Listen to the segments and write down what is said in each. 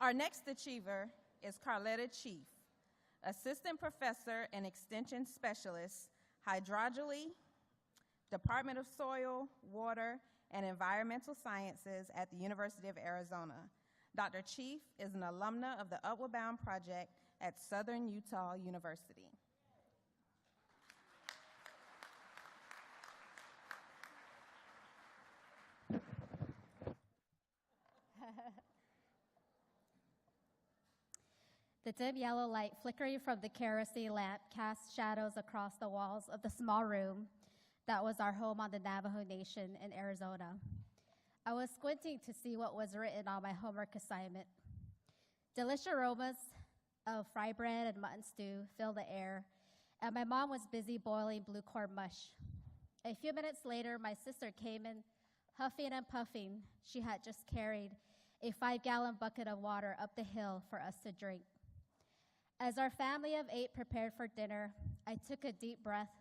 Our next achiever is Karletta Chief, Assistant Professor and Extension Specialist, Hydrology, Department of Soil, Water, and Environmental Sciences at the University of Arizona. Dr. Chief is an alumna of the Upward Bound Project at Southern Utah University. The dim yellow light flickering from the kerosene lamp cast shadows across the walls of the small room that was our home on the Navajo Nation in Arizona. I was squinting to see what was written on my homework assignment. Delicious aromas of fry bread and mutton stew filled the air, and my mom was busy boiling blue corn mush. A few minutes later, my sister came in, huffing and puffing. She had just carried a 5-gallon bucket of water up the hill for us to drink. As our family of 8 prepared for dinner, I took a deep breath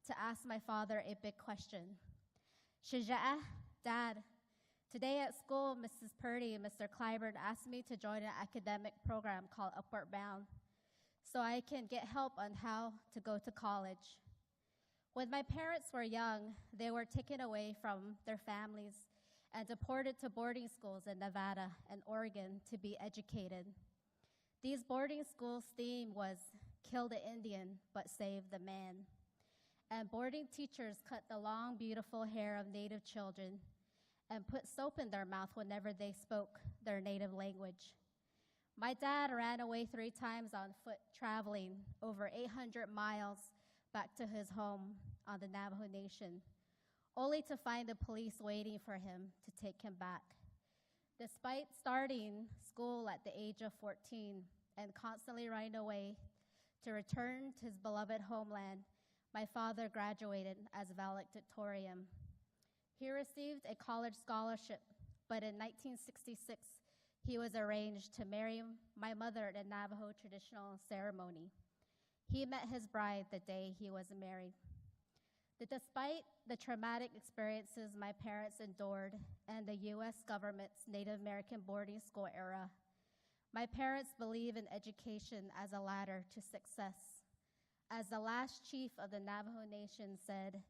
to ask my father a big question. Shaja'a, Dad, today at school, Mrs. Purdy and Mr. Clyburn asked me to join an academic program called Upward Bound so I can get help on how to go to college. When my parents were young, they were taken away from their families and deported to boarding schools in Nevada and Oregon to be educated. These boarding schools' theme was kill the Indian, but save the man. And boarding teachers cut the long, beautiful hair of Native children and put soap in their mouth whenever they spoke their native language. My dad ran away 3 times on foot, traveling over 800 miles back to his home on the Navajo Nation, only to find the police waiting for him to take him back. Despite starting school at the age of 14 and constantly running away to return to his beloved homeland, my father graduated as valedictorian. He received a college scholarship, but in 1966, he was arranged to marry my mother at a Navajo traditional ceremony. He met his bride the day he was married. Despite the traumatic experiences my parents endured and the U.S. government's Native American boarding school era, my parents believe in education as a ladder to success. As the last chief of the Navajo Nation said,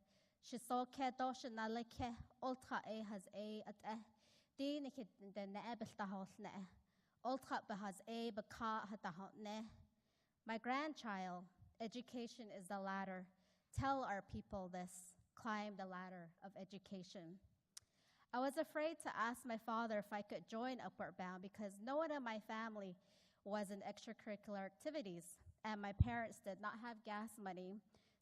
my grandchild, education is the ladder. Tell our people this. Climb the ladder of education. I was afraid to ask my father if I could join Upward Bound because no one in my family was in extracurricular activities, and my parents did not have gas money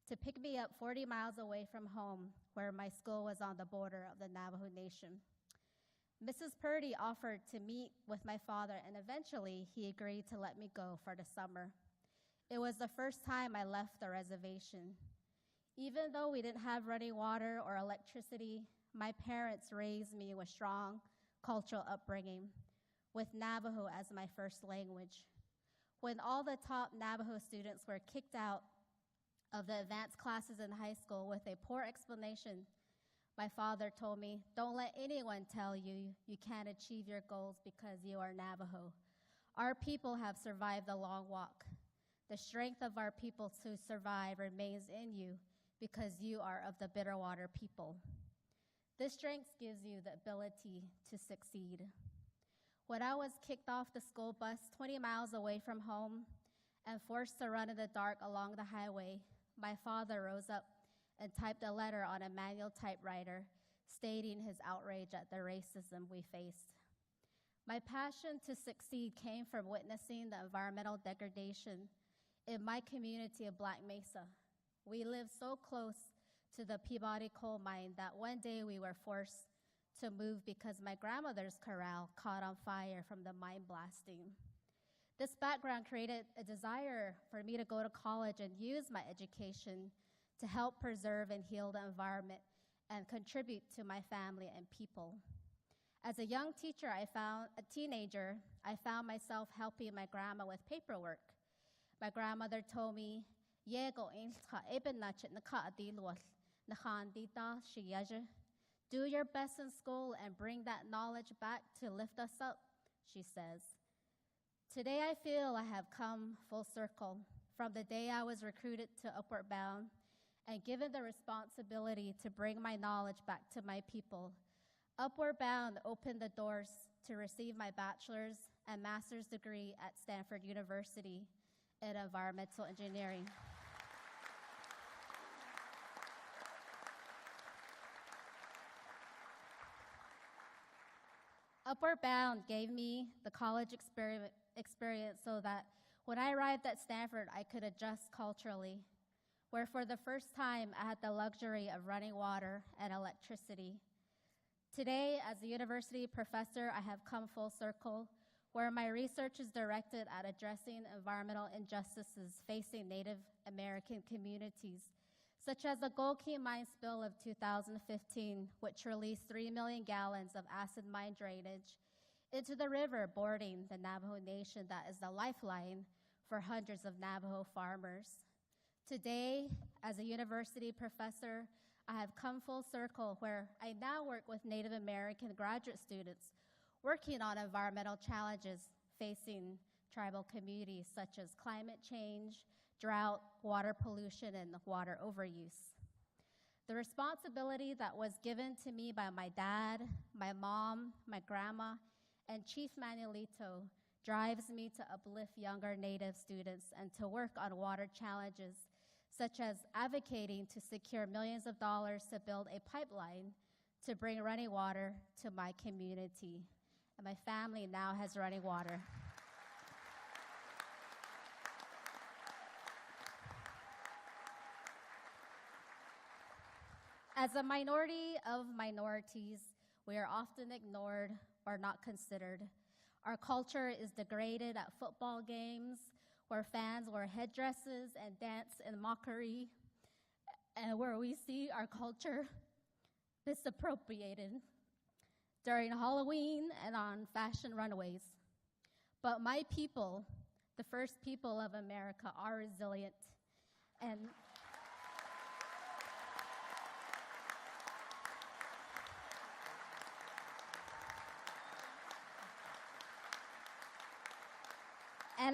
to pick me up 40 miles away from home, where my school was on the border of the Navajo Nation. Mrs. Purdy offered to meet with my father, and eventually he agreed to let me go for the summer. It was the first time I left the reservation. Even though we didn't have running water or electricity, my parents raised me with strong cultural upbringing, with Navajo as my first language. When all the top Navajo students were kicked out of the advanced classes in high school with a poor explanation, my father told me, "Don't let anyone tell you you can't achieve your goals because you are Navajo. Our people have survived the long walk. The strength of our people to survive remains in you because you are of the Bitterwater people. This strength gives you the ability to succeed." When I was kicked off the school bus 20 miles away from home and forced to run in the dark along the highway, my father rose up and typed a letter on a manual typewriter stating his outrage at the racism we faced. My passion to succeed came from witnessing the environmental degradation in my community of Black Mesa. We lived so close to the Peabody coal mine that one day we were forced to move because my grandmother's corral caught on fire from the mine blasting. This background created a desire for me to go to college and use my education to help preserve and heal the environment and contribute to my family and people. As a young teenager, I found myself helping my grandma with paperwork. My grandmother told me, "Do your best in school and bring that knowledge back to lift us up," she says. Today I feel I have come full circle from the day I was recruited to Upward Bound and given the responsibility to bring my knowledge back to my people. Upward Bound opened the doors to receive my bachelor's and master's degree at Stanford University in environmental engineering. Upward Bound gave me the college experience so that when I arrived at Stanford, I could adjust culturally, where for the first time I had the luxury of running water and electricity. Today, as a university professor, I have come full circle, where my research is directed at addressing environmental injustices facing Native American communities, such as the Gold Key mine spill of 2015, which released 3 million gallons of acid mine drainage into the river bordering the Navajo Nation that is the lifeline for hundreds of Navajo farmers. Today, as a university professor, I have come full circle where I now work with Native American graduate students working on environmental challenges facing tribal communities such as climate change, drought, water pollution, and water overuse. The responsibility that was given to me by my dad, my mom, my grandma, and Chief Manuelito drives me to uplift younger Native students and to work on water challenges, such as advocating to secure millions of dollars to build a pipeline to bring running water to my community. And my family now has running water. As a minority of minorities, we are often ignored or not considered. Our culture is degraded at football games, where fans wear headdresses and dance in mockery, and where we see our culture misappropriated during Halloween and on fashion runways. But my people, the first people of America, are resilient, and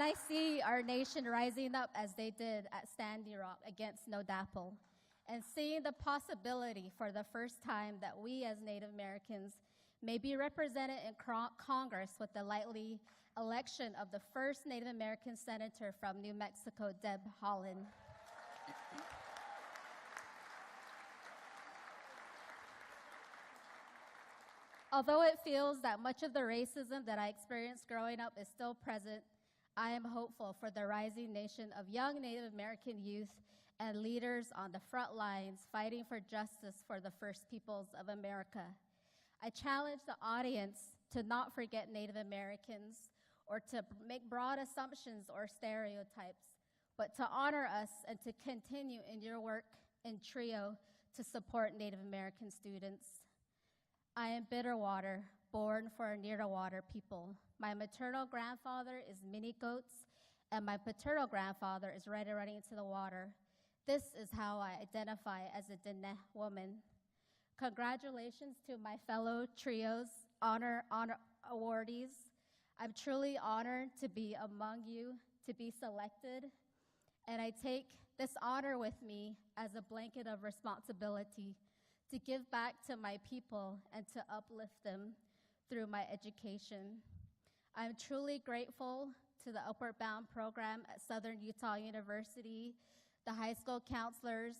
I see our nation rising up as they did at Standing Rock against No DAPL, and seeing the possibility for the first time that we as Native Americans may be represented in Congress with the likely election of the first Native American senator from New Mexico, Dept Holland. Although it feels that much of the racism that I experienced growing up is still present, I am hopeful for the rising nation of young Native American youth and leaders on the front lines fighting for justice for the first peoples of America. I challenge the audience to not forget Native Americans or to make broad assumptions or stereotypes, but to honor us and to continue in your work in TRIO to support Native American students. I am Bitterwater, born for Near-to-Water people. My maternal grandfather is Mini Goats, and my paternal grandfather is Ready Running into the Water. This is how I identify as a Diné woman. Congratulations to my fellow TRIO's honor awardees. I'm truly honored to be among you, to be selected, and I take this honor with me as a blanket of responsibility to give back to my people and to uplift them through my education. I'm truly grateful to the Upward Bound program at Southern Utah University, the high school counselors,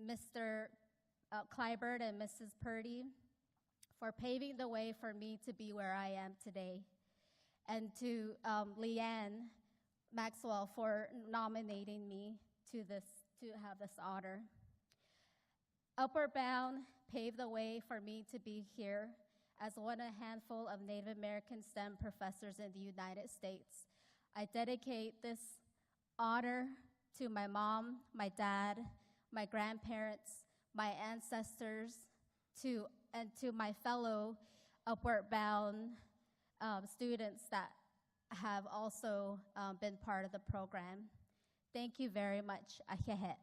Mr. Clybert and Mrs. Purdy, for paving the way for me to be where I am today, and to Leanne Maxwell for nominating me to have this honor. Upward Bound paved the way for me to be here as one of a handful of Native American STEM professors in the United States. I dedicate this honor to my mom, my dad, my grandparents, my ancestors, and to my fellow Upward Bound students that have also been part of the program. Thank you very much. Ahehe.